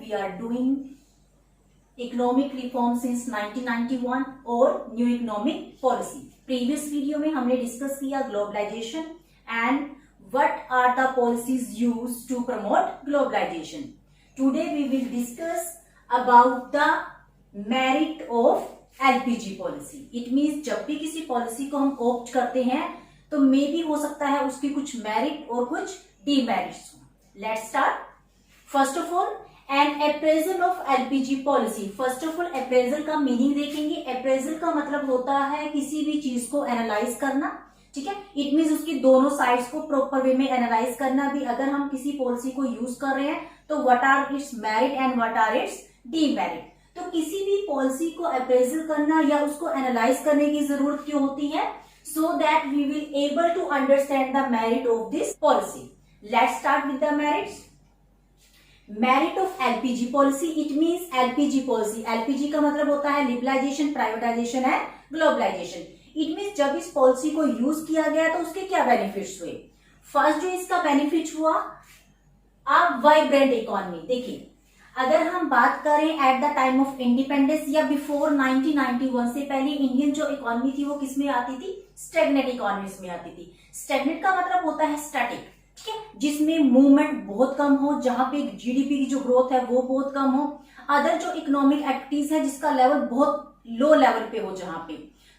we are doing economic reform since 1991 और new economic policy. Previous video में हमने discuss किया globalisation and what are the policies used to promote globalisation. Today we will discuss about the merit of LPG policy. It means जब भी किसी policy को हम opt करते हैं तो मे भी हो सकता है उसकी कुछ मेरिट और कुछ डीमेरिट्स हो। Let's start. First of all an appraisal of LPG policy. First of all appraisal का मीनिंग देखेंगे। अप्रेजल का मतलब होता है किसी भी चीज को एनालाइज करना, ठीक है। इट मीन्स उसकी दोनों साइड्स को प्रॉपर वे में एनालाइज करना भी। अगर हम किसी पॉलिसी को यूज कर रहे हैं तो what are its merit and what are its demerit. तो किसी भी पॉलिसी को अप्रेजल करना या उसको एनालाइज करने की जरूरत क्यों होती है? So that we will able to understand the merit of this policy. Let's start with the merits. Merit of LPG policy. It means LPG policy, LPG का मतलब होता है liberalisation, privatisation and globalisation. It means जब इस policy को use किया गया तो उसके क्या बेनिफिट्स हुए? फर्स्ट जो इसका बेनिफिट हुआ, अ वाइब्रेंट इकोनॉमी। देखिए अगर हम बात करें at the time of independence या बिफोर 1991 से पहले इंडियन जो इकोनॉमी थी वो किस में आती थी? स्टैग्नेंट इकोनॉमीज में आती थी। स्टैग्नेंट का मतलब होता है स्टैटिक, ठीक है, जिसमें मूवमेंट बहुत कम हो, जहां पे जीडीपी की जो ग्रोथ है वो बहुत कम हो, अदर जो इकोनॉमिक एक्टिविटीज है जिसका लेवल बहुत लो लेवल पे हो जहां पे।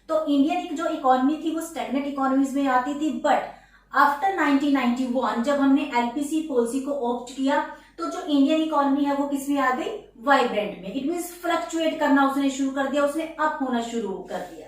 तो इंडियन जो इकोनॉमी थी वो स्टैग्नेंट इकोनॉमीज में आती थी। बट आफ्टर 1991 जब हमने एलपीजी पॉलिसी को ऑप्ट किया तो जो इंडियन इकोनॉमी है वो किस में आ गई? वाइब्रेंट में। इट मीन्स फ्लक्चुएट करना उसने शुरू कर दिया, उसने अप होना शुरू कर दिया।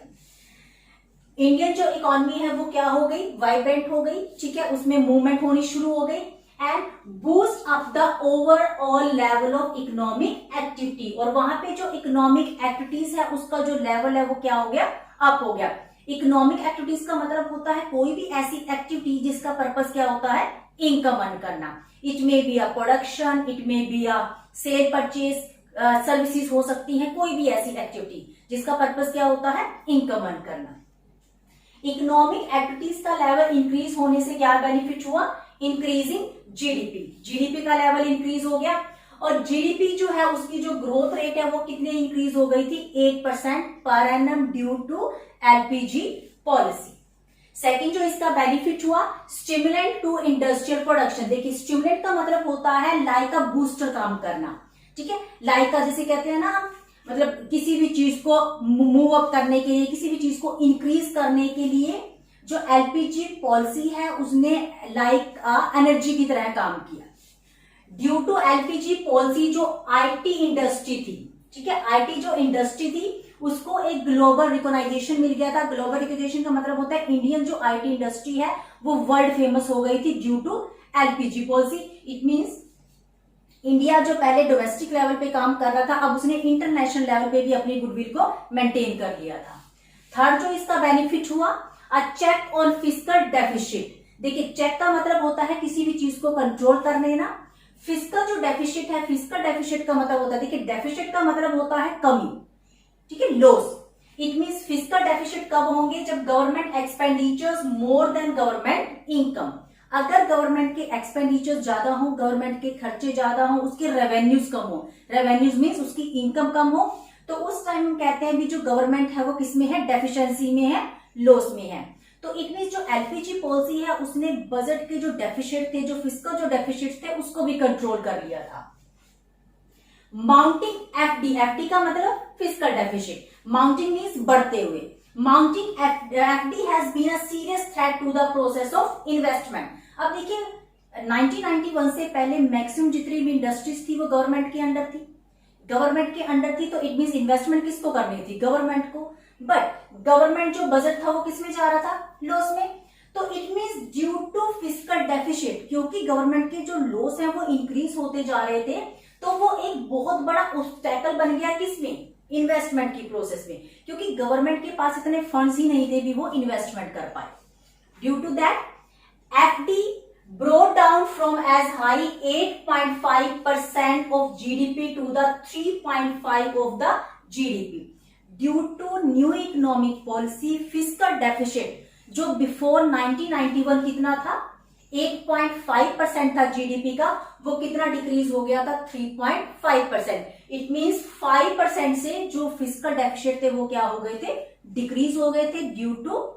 इंडियन जो इकोनॉमी है वो क्या हो गई? वाइब्रेंट हो गई, ठीक है, उसमें मूवमेंट होनी शुरू हो गई and boost up the overall level of economic activity. और वहां पे जो इकोनॉमिक एक्टिविटीज है उसका जो लेवल है वो क्या हो गया? अप हो गया। इकोनॉमिक एक्टिविटीज का मतलब होता है कोई भी ऐसी एक्टिविटी जिसका पर्पस क्या होता है? इनकम अर्न करना। It may be a production, it may be a cell purchase, services हो सकती है, कोई भी ऐसी एक्टिविटी जिसका पर्पस क्या होता है? इनकम अर्न करना। इकोनॉमिक एक्टिविटीज का लेवल इंक्रीज होने से क्या बेनिफिट हुआ? Increasing GDP. जीडीपी का लेवल इंक्रीज हो गया और जीडीपी जो है उसकी जो ग्रोथ रेट है वो कितने इंक्रीज हो गई थी? 8% per annum due to LPG policy. Second जो इसका बेनिफिट हुआ, स्टिमुलेंट टू इंडस्ट्रियल प्रोडक्शन। देखिए स्टिमुलेंट का मतलब होता है लाइक अ बूस्टर काम करना, ठीक है, लाइक का जैसे कहते हैं ना हम, मतलब किसी भी चीज को मूव अप करने के लिए, किसी भी चीज को इंक्रीज करने के लिए जो एलपीजी पॉलिसी है उसने लाइक एनर्जी की तरह काम किया। ड्यू टू एलपीजी पॉलिसी जो आईटी इंडस्ट्री थी, ठीक है, आईटी जो इंडस्ट्री थी उसको एक ग्लोबल रिकॉग्नाइजेशन मिल गया था। ग्लोबल रिकॉग्नाइजेशन का मतलब होता है इंडियन जो आईटी इंडस्ट्री है वो वर्ल्ड फेमस हो गई थी due to LPG policy. It means India जो पहले डोमेस्टिक लेवल पे काम कर रहा था अब उसने इंटरनेशनल लेवल पे भी अपनी गुडविल को मेंटेन कर लिया था। थर्ड जो इसका बेनिफिट हुआ, अ चेक ऑन फिस्कल डेफिसिट। देखिए चेक का मतलब होता है किसी भी चीज को कंट्रोल कर लेना। फिस्कल जो डेफिसिट है, फिस्कल डेफिसिट का मतलब होता है, देखिए डेफिसिट का मतलब होता है कमी, ठीक है, loss. It means fiscal deficit कब होंगे? जब government expenditures more than government income. अगर गवर्नमेंट के एक्सपेंडिचर ज्यादा हो, गवर्नमेंट के खर्चे ज्यादा हो, उसके रेवेन्यूज कम हो, रेवेन्यूज मीन्स उसकी इनकम कम हो, तो उस टाइम हम कहते हैं भी जो गवर्नमेंट है वो किसमें है? डेफिशिएंसी में है, लॉस में है। तो इट मीन्स जो एलपीजी पॉलिसी है उसने बजट के जो डेफिसिट थे, जो फिस्कल जो डेफिसिट थे उसको भी कंट्रोल कर लिया था। माउंटिंग एफडी, एफडी का मतलब फिस्कल डेफिसिट, माउंटिंग मीन्स बढ़ते हुए। Mounting FD has been a serious threat to the process of investment. अब देखिए 1991 से पहले मैक्सिमम जितनी भी इंडस्ट्रीज थी वो गवर्नमेंट के अंडर थी, गवर्नमेंट के अंडर थी, तो इट मीन्स इन्वेस्टमेंट किसको करनी थी? गवर्नमेंट को। बट गवर्नमेंट जो बजट था वो किसमें जा रहा था? लॉस में। तो it means due to fiscal deficit, क्योंकि गवर्नमेंट के जो लॉस है वो इंक्रीज होते जा रहे थे, तो वो एक बहुत बड़ा ऑब्स्टेकल बन गया किसमें? इन्वेस्टमेंट की प्रोसेस में, क्योंकि गवर्नमेंट के पास इतने फंड्स ही नहीं थे भी वो इन्वेस्टमेंट कर पाए। Due to that FD brought down from as high 8.5% of GDP to the 3.5 of the GDP due to new economic policy fiscal deficit जो बिफोर 1991 कितना था? 8.5% था जीडीपी का, वो कितना डिक्रीज हो गया था 3.5%। इट मींस 5% से जो फिस्कल डेफिसिट थे वो क्या हो गए थे, डिक्रीज हो गए थे due to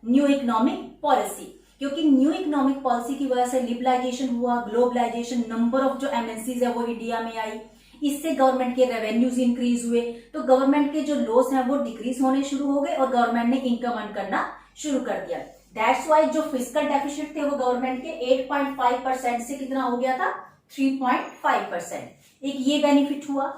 new economic policy. क्योंकि न्यू इकोनॉमिक पॉलिसी की वजह से लिबरलाइजेशन हुआ, ग्लोबलाइजेशन, नंबर ऑफ जो एमएनसीज है वो इंडिया में आई, इससे गवर्नमेंट के रेवेन्यूज इंक्रीज हुए, तो गवर्नमेंट के जो लॉस हैं वो डिक्रीज होने शुरू हो गए और गवर्नमेंट ने इनकम अर्न करना शुरू कर दिया। दैट्स वाई जो फिस्कल डेफिसिट थे वो गवर्नमेंट के 8.5% से कितना हो गया था 3.5%। एक ये बेनिफिट हुआ।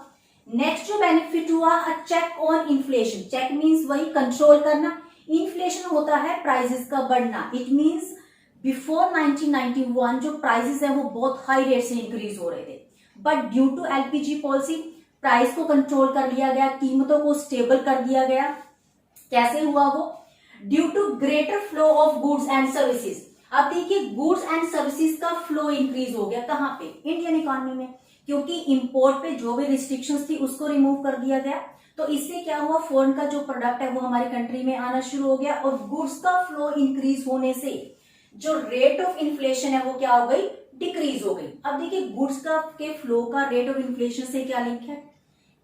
नेक्स्ट जो बेनिफिट हुआ, check on inflation. Check means वही कंट्रोल करना। इन्फ्लेशन होता है प्राइसेस का बढ़ना। इट मीन्स बिफोर 1991 जो प्राइसेस है वो बहुत हाई रेट से इंक्रीज हो रहे थे, but due to LPG policy price को कंट्रोल कर लिया गया, कीमतों को स्टेबल कर दिया गया। कैसे हुआ वो, due to greater flow of goods and services. अब देखिए गुड्स एंड सर्विसेज का फ्लो इंक्रीज हो गया, कहां पे, इंडियन इकोनॉमी में, क्योंकि इंपोर्ट पे जो भी रिस्ट्रिक्शंस थी उसको रिमूव कर दिया गया। तो इससे क्या हुआ, फॉरेन का जो प्रोडक्ट है वो हमारी कंट्री में आना शुरू हो गया और गुड्स का फ्लो इंक्रीज होने से जो रेट ऑफ इन्फ्लेशन है वो क्या हो गई, डिक्रीज हो गई। अब देखिए गुड्स का के फ्लो का रेट ऑफ इन्फ्लेशन से क्या लिंक है,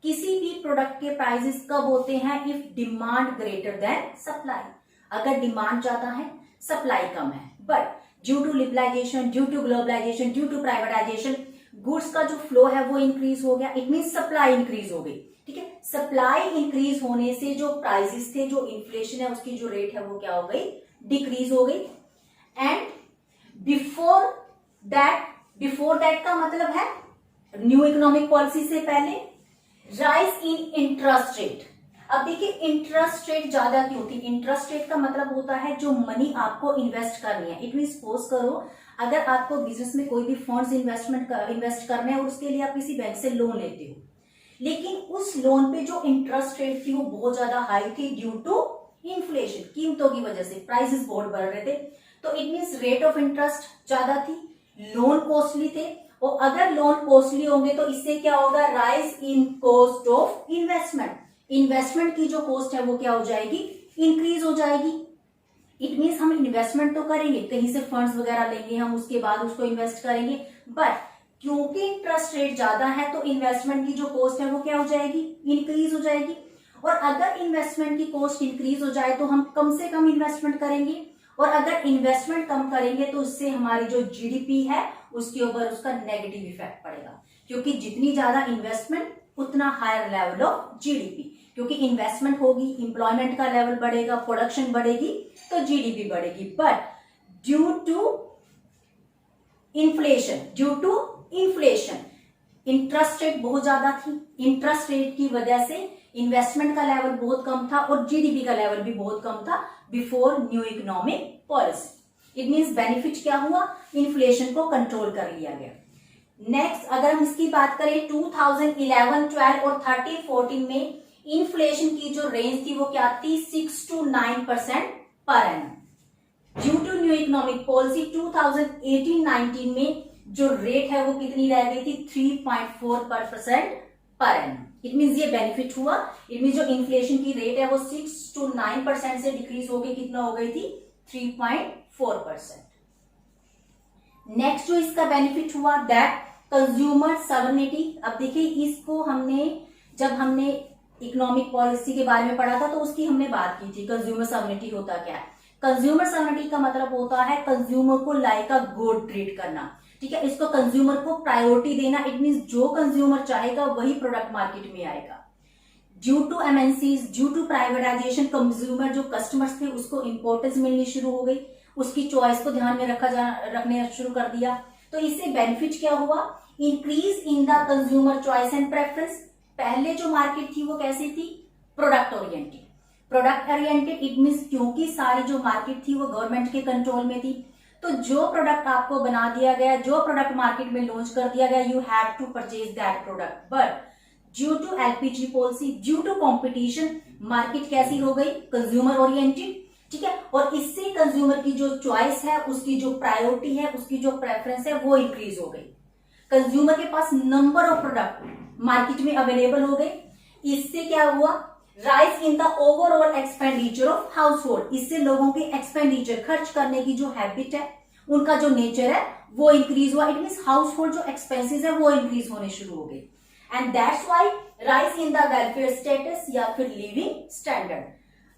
किसी भी प्रोडक्ट के प्राइसेस कब होते हैं, if demand greater than supply. अगर डिमांड ज्यादा है सप्लाई कम है, but due to liberalisation, due to globalisation, due to privatisation goods का जो फ्लो है वो इंक्रीज हो गया। इट मीन सप्लाई इंक्रीज हो गई। ठीक है, सप्लाई इंक्रीज होने से जो प्राइसेस थे, जो इन्फ्लेशन है उसकी जो रेट है वो क्या हो गई, डिक्रीज हो गई। एंड बिफोर दैट का मतलब है न्यू इकोनॉमिक पॉलिसी से पहले राइज इन इंटरेस्ट रेट। अब देखिए इंटरेस्ट रेट ज्यादा क्यों थी, इंटरेस्ट रेट का मतलब होता है जो मनी आपको इन्वेस्ट करनी है। इट मीन सपोज करो अगर आपको बिजनेस में कोई भी फंड्स इन्वेस्ट करने हैं और उसके लिए आप किसी बैंक से लोन लेते हो, लेकिन उस लोन पे जो इंटरेस्ट रेट थी वो बहुत ज्यादा हाई थी ड्यू टू इन्फ्लेशन, कीमतों की वजह से प्राइसेस बहुत बढ़ रहे थे, तो it means rate of interest ज्यादा थी, लोन कॉस्टली थे, और अगर लोन कॉस्टली होंगे तो इससे क्या होगा, rise in cost of investment. Investment की जो कॉस्ट है वो क्या हो जाएगी, इंक्रीज हो जाएगी। इट मीन्स हम इन्वेस्टमेंट तो करेंगे, कहीं से फंड्स वगैरह लेंगे हम, उसके बाद उसको इन्वेस्ट करेंगे, बट क्योंकि इंटरेस्ट रेट ज्यादा है तो इन्वेस्टमेंट की जो कॉस्ट है वो क्या हो जाएगी, इंक्रीज हो जाएगी। और अगर इन्वेस्टमेंट की कॉस्ट इंक्रीज हो जाए तो हम कम से कम इन्वेस्टमेंट करेंगे, और अगर इन्वेस्टमेंट कम करेंगे तो उससे हमारी जो जीडीपी है उसके ऊपर उसका नेगेटिव इफेक्ट पड़ेगा, क्योंकि जितनी ज्यादा इन्वेस्टमेंट उतना हायर लेवल ऑफ जीडीपी, क्योंकि इन्वेस्टमेंट होगी, एम्प्लॉयमेंट का लेवल बढ़ेगा, प्रोडक्शन बढ़ेगी तो जीडीपी बढ़ेगी। But due to inflation interest rate बहुत ज्यादा थी, इंटरेस्ट रेट की वजह से इन्वेस्टमेंट का लेवल बहुत कम था और जीडीपी का लेवल भी बहुत कम था before new economic policy. It means benefit क्या हुआ, इन्फ्लेशन को कंट्रोल कर लिया गया। नेक्स्ट अगर हम इसकी बात करें 2011, 12 और 13-14 में इन्फ्लेशन की जो रेंज थी वो क्या थी, 6 to 9% per annum. Due to new economic policy 2018-19 में जो रेट है वो कितनी रह गई थी, 3.4% पर एनम। इट मीन्स ये बेनिफिट हुआ। इट मीन्स जो इन्फ्लेशन की रेट है वो 6 to 9% से डिक्रीज हो गई, कितना हो गई थी, 3.4%। नेक्स्ट जो इसका बेनिफिट हुआ दैट कंज्यूमर सॉवरेनिटी। अब देखिए इसको जब हमने इकोनॉमिक पॉलिसी के बारे में पढ़ा था तो उसकी हमने बात की थी, कंज्यूमर सॉवरेनिटी होता क्या है। कंज्यूमर सॉवरेनिटी का मतलब होता है कंज्यूमर को लाइक अ गुड ट्रीट करना। ठीक है, इसको कंज्यूमर को प्रायोरिटी देना। इट मीन्स जो कंज्यूमर चाहेगा वही प्रोडक्ट मार्केट में आएगा। Due to MNCs, due to privatisation, consumer जो कस्टमर्स थे उसको इंपॉर्टेंस मिलनी शुरू हो गई, उसकी चॉइस को ध्यान में रखने शुरू कर दिया। तो इससे बेनिफिट क्या हुआ, increase in the consumer choice and preference. पहले जो मार्केट थी वो कैसी थी, प्रोडक्ट ओरिएंटेड। इट मीन्स क्योंकि सारी जो मार्केट थी वो गवर्नमेंट के कंट्रोल में थी, तो जो प्रोडक्ट आपको बना दिया गया, जो प्रोडक्ट मार्केट में लॉन्च कर दिया गया, you have to purchase that product. But due to LPG policy, due to competition, market कैसी हो गई, कंज्यूमर ओरिएंटेड। ठीक है, और इससे कंज्यूमर की जो चॉइस है, उसकी जो प्रायोरिटी है, उसकी जो प्रेफरेंस है वो इंक्रीज हो गई। कंज्यूमर के पास नंबर ऑफ प्रोडक्ट मार्केट में अवेलेबल हो गए। इससे क्या हुआ, rise in the overall expenditure of house hold. इससे लोगों के एक्सपेंडिचर, खर्च करने की जो हैबिट है उनका जो नेचर है वो इंक्रीज हुआ। इट मीन्स हाउस होल्ड जो एक्सपेंसेस है वो इंक्रीज होने शुरू हो गए and that's why rise in the welfare status या फिर लिविंग स्टैंडर्ड।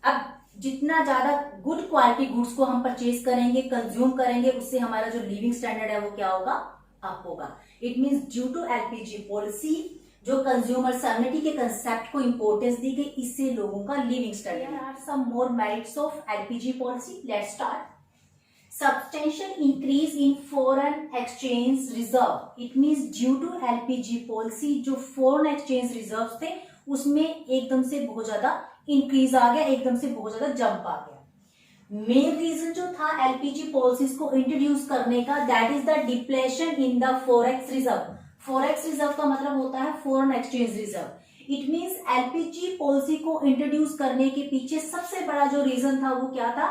अब जितना ज्यादा गुड क्वालिटी गुड्स को हम परचेज करेंगे, कंज्यूम करेंगे, उससे हमारा जो लिविंग स्टैंडर्ड है वो क्या होगा, अप होगा। It means due to LPG policy जो कंज्यूमर सैनिटी के कंसेप्ट को इंपोर्टेंस दी गई, इससे लोगों का living standard. Are some more merits of LPG policy. Let's start. Substantial increase in foreign exchange reserve. It means due to LPG policy जो foreign exchange reserves थे उसमें एकदम से बहुत ज्यादा इंक्रीज आ गया, एकदम से बहुत ज्यादा जंप आ गया। मेन रीजन जो था एलपीजी पॉलिसीज को इंट्रोड्यूस करने का, that is the depletion in the forex reserve. Forex reserve का मतलब होता है foreign exchange reserve. It means LPG policy को इंट्रोड्यूस करने के पीछे सबसे बड़ा जो रीजन था वो क्या था,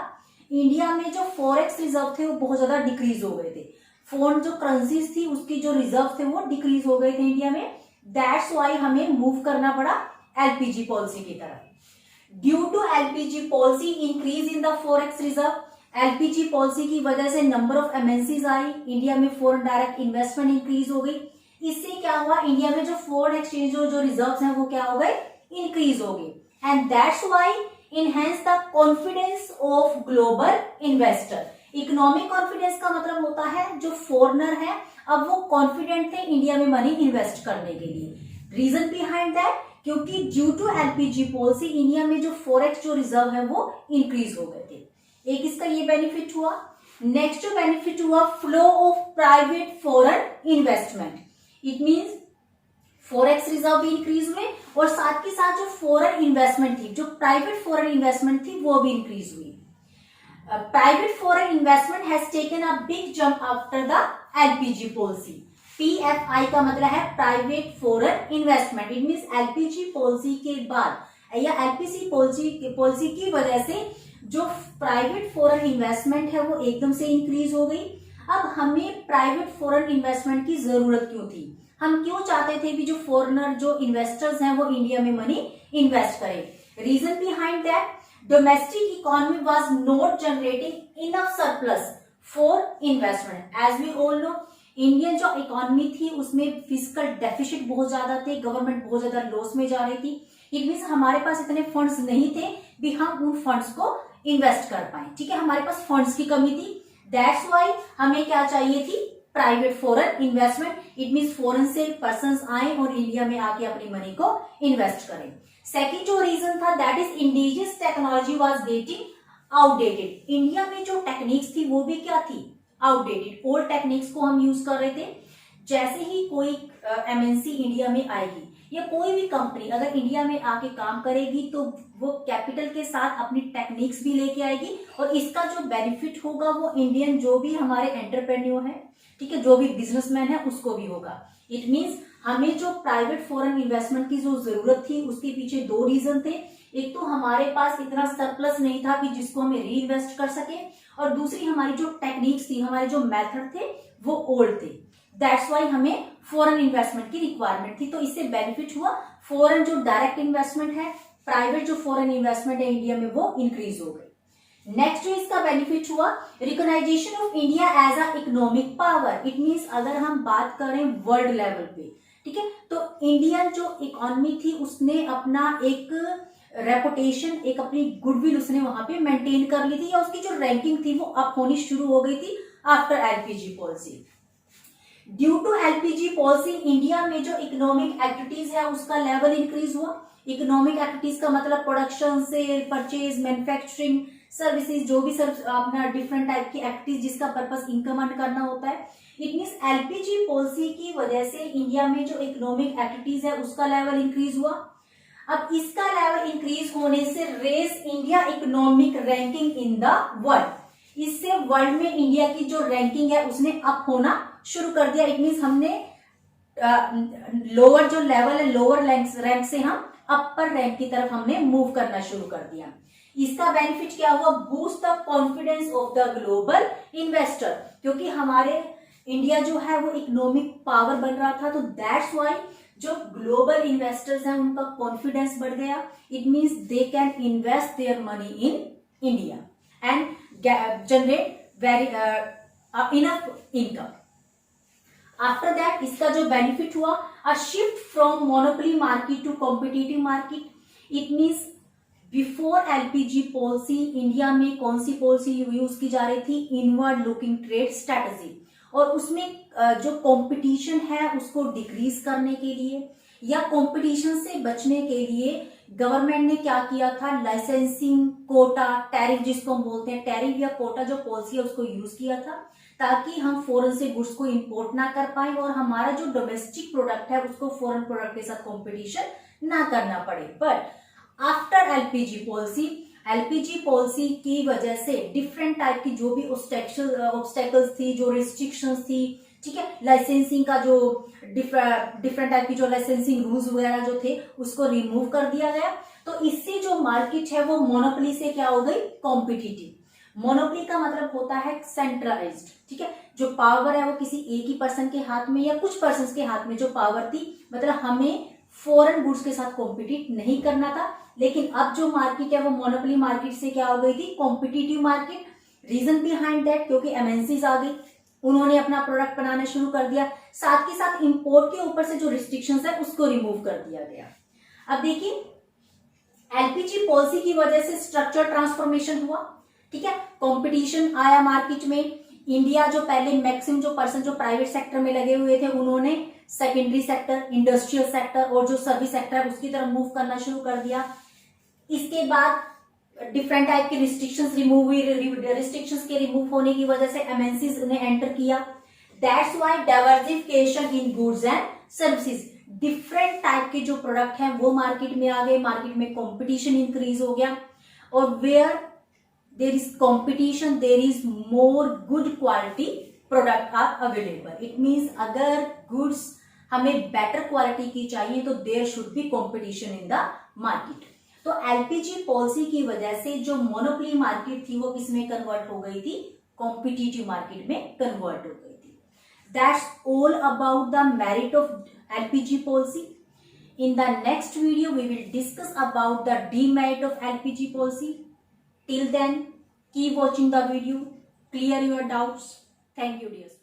इंडिया में जो फॉरेक्स रिजर्व थे वो बहुत ज्यादा डिक्रीज हो गए थे। फॉरेन जो करेंसीज थी उसकी जो रिजर्व थे वो डिक्रीज हो गए थे इंडिया में। दैट्स वाई हमें मूव करना पड़ा एलपीजी पॉलिसी की तरफ। Due to LPG policy increase in the forex reserve, LPG policy की वजह से नंबर ऑफ एमएनसीज आई, इंडिया में फॉरेन डायरेक्ट इन्वेस्टमेंट इंक्रीज हो गई। इससे क्या हुआ, इंडिया में जो फॉरेन एक्सचेंज जो रिजर्व्स हैं वो क्या हो गए, इंक्रीज हो गए and that's why enhance the confidence of global investor। Economic confidence का मतलब होता है जो फॉरेनर है अब वो कॉन्फिडेंट थे इंडिया में मनी इन्वेस्ट करने के लिए। रीजन बिहाइंड दैट, क्योंकि due to LPG policy India में जो फॉरेक्स जो रिजर्व है वो इंक्रीज हो गए थे। एक इसका ये बेनिफिट हुआ। नेक्स्ट जो बेनिफिट हुआ, flow of private foreign investment. It means forex reserve भी इंक्रीज हुए और साथ के साथ जो फॉरेन इन्वेस्टमेंट थी, जो प्राइवेट फॉरेन इन्वेस्टमेंट थी वो भी इंक्रीज हुई। Private foreign investment has taken a big jump after the LPG policy. PFI का मतलब है private foreign investment. It means LPG policy के बाद या एलपीजी पॉलिसी की वजह से जो प्राइवेट फॉरेन इन्वेस्टमेंट है वो एकदम से इंक्रीज हो गई। अब हमें प्राइवेट फॉरेन इन्वेस्टमेंट की जरूरत क्यों थी, हम क्यों चाहते थे भी जो फॉरेनर जो इन्वेस्टर्स हैं वो इंडिया में मनी इन्वेस्ट करें। Reason behind that, domestic economy was not generating enough surplus for investment. As we all know, Indian जो इकोनॉमी थी उसमें फिजिकल डेफिसिट बहुत ज्यादा थे, गवर्नमेंट बहुत ज्यादा लॉस में जा रही थी। इट मीन्स हमारे पास इतने फंड्स नहीं थे भी हम उन फंड्स को इन्वेस्ट कर पाए। ठीक है, हमारे पास फंड्स की कमी थी। दैट्स वाई हमें क्या चाहिए थी, private foreign investment. It means foreign से पर्संस आए और इंडिया में आके अपनी मनी को इन्वेस्ट करें। सेकंड जो रीजन था, that is indigenous technology was getting outdated. India में जो टेक्निक्स थी वो भी क्या थी, आउटडेटेड। ओल्ड टेक्निक्स को हम यूज कर रहे थे। जैसे ही कोई एमएनसी इंडिया में आएगी या कोई भी कंपनी अगर इंडिया में आके काम करेगी तो वो कैपिटल के साथ अपनी टेक्निक्स भी लेके आएगी और इसका जो बेनिफिट होगा वो इंडियन जो भी हमारे एंटरप्रेन्योर है, ठीक है, जो भी बिजनेसमैन है उसको भी होगा। इट मीन्स हमें जो प्राइवेट फॉरेन इन्वेस्टमेंट की जो जरूरत थी उसके पीछे दो रीजन थे। एक तो हमारे पास इतना सरप्लस नहीं था कि जिसको हमें री इन्वेस्ट कर सके, और दूसरी हमारी जो टेक्निक्स थी, हमारे जो मेथड थे वो ओल्ड थे। दैट्स वाई हमें फॉरेन इन्वेस्टमेंट की रिक्वायरमेंट थी। तो इससे बेनिफिट हुआ, फॉरेन जो डायरेक्ट इन्वेस्टमेंट है, प्राइवेट जो फॉरेन इन्वेस्टमेंट है इंडिया में वो इंक्रीज हो गई। नेक्स्ट जो इसका बेनिफिट हुआ, recognisation of India as a economic power. It means अगर हम बात करें वर्ल्ड लेवल पे, ठीक है, तो इंडियन जो इकोनॉमी थी उसने अपना एक रेपुटेशन, एक अपनी गुडविल उसने वहां पे मेंटेन कर ली थी, या उसकी जो रैंकिंग थी वो अप होनी शुरू हो गई थी after LPG policy. Due to LPG policy India में जो इकोनॉमिक एक्टिविटीज है उसका लेवल इंक्रीज हुआ। इकोनॉमिक एक्टिविटीज का मतलब production, sale, purchase, manufacturing, services, जो भी अपना डिफरेंट टाइप की एक्टिविटीज जिसका पर्पस इनकम अर्न करना होता है। इट मीन्स एलपीजी पॉलिसी की वजह से इंडिया में जो इकोनॉमिक एक्टिविटीज है उसका लेवल इंक्रीज हुआ। अब इसका लेवल इंक्रीज होने से raise India economic ranking in the world, इससे वर्ल्ड में इंडिया की जो रैंकिंग है उसने अप होना शुरू कर दिया। इट मीन्स हमने लोअर जो लेवल है, लोअर रैंक से हम अपर रैंक की तरफ हमने मूव करना शुरू कर दिया। इसका बेनिफिट क्या हुआ, boost the confidence of the global investor, क्योंकि हमारे इंडिया जो है वो इकोनॉमिक पावर बन रहा था, तो दैट्स वाई जो ग्लोबल इन्वेस्टर्स हैं उनका कॉन्फिडेंस बढ़ गया। It means they can invest their money in India and generate very enough income. After that इसका जो बेनिफिट हुआ, a shift from monopoly market to competitive market. It means before LPG policy India में कौन सी policy use की जा रही थी, inward looking trade strategy, और उसमें जो कंपटीशन है उसको डिक्रीज करने के लिए या कंपटीशन से बचने के लिए गवर्नमेंट ने क्या किया था, लाइसेंसिंग, कोटा, टैरिफ जिसको हम बोलते हैं, टैरिफ या कोटा जो पॉलिसी है उसको यूज किया था ताकि हम फॉरेन से गुड्स को इंपोर्ट ना कर पाए और हमारा जो डोमेस्टिक प्रोडक्ट है उसको फॉरेन प्रोडक्ट के साथ कंपटीशन ना करना पड़े। बट आफ्टर एलपीजी पॉलिसी की वजह से डिफरेंट टाइप की जो भी ऑब्स्टेकल्स थी, जो रिस्ट्रिक्शंस थी, ठीक है, लाइसेंसिंग का जो डिफरेंट टाइप की जो लाइसेंसिंग रूल्स वगैरह जो थे उसको रिमूव कर दिया गया। तो इससे जो मार्केट है वो मोनोपोली से क्या हो गई, कॉम्पिटिटिव। मोनोपोली का मतलब होता है सेंट्रलाइज्ड, ठीक है, जो पावर है वो किसी एक ही पर्सन के हाथ में या कुछ पर्सन के हाथ में जो पावर थी, मतलब हमें फॉरेन गुड्स के साथ कॉम्पिटिट नहीं करना था। लेकिन अब जो मार्केट है वो मोनोपोली मार्केट से क्या हो गई थी, competitive market. Reason behind that, क्योंकि एमएनसीज आ गई, उन्होंने अपना प्रोडक्ट बनाना शुरू कर दिया, साथ के साथ इंपोर्ट के ऊपर से जो रिस्ट्रिक्शंस है उसको रिमूव कर दिया गया। अब देखिए एलपीजी पॉलिसी की वजह से स्ट्रक्चर ट्रांसफॉर्मेशन हुआ, ठीक है, कंपटीशन आया मार्केट में। इंडिया जो पहले मैक्सिमम जो पर्सन जो प्राइवेट सेक्टर में लगे हुए थे उन्होंने सेकेंडरी सेक्टर, इंडस्ट्रियल सेक्टर और जो सर्विस सेक्टर है उसकी तरफ मूव करना शुरू कर दिया। इसके बाद डिफरेंट टाइप की रिस्ट्रिक्शंस रिमूव हुई, रिस्ट्रिक्शंस के रिमूव होने की वजह से एमएनसीज ने एंटर किया। That's why diversification in goods and services, different type के जो प्रोडक्ट हैं वो मार्केट में आ गए, मार्केट में कंपटीशन इंक्रीज हो गया, और where there is competition there is more good quality product are available. It means अगर गुड्स हमें बेटर क्वालिटी की चाहिए तो there should be competition in the market. तो एलपीजी पॉलिसी की वजह से जो मोनोपोली मार्केट थी वो किसमें कन्वर्ट हो गई थी, कॉम्पिटिटिव मार्केट में कन्वर्ट हो गई थी। That's all about the merit of LPG policy. In the next video, we will discuss about the demerit of LPG policy. Till then, keep watching the video. Clear your doubts. Thank you, dear.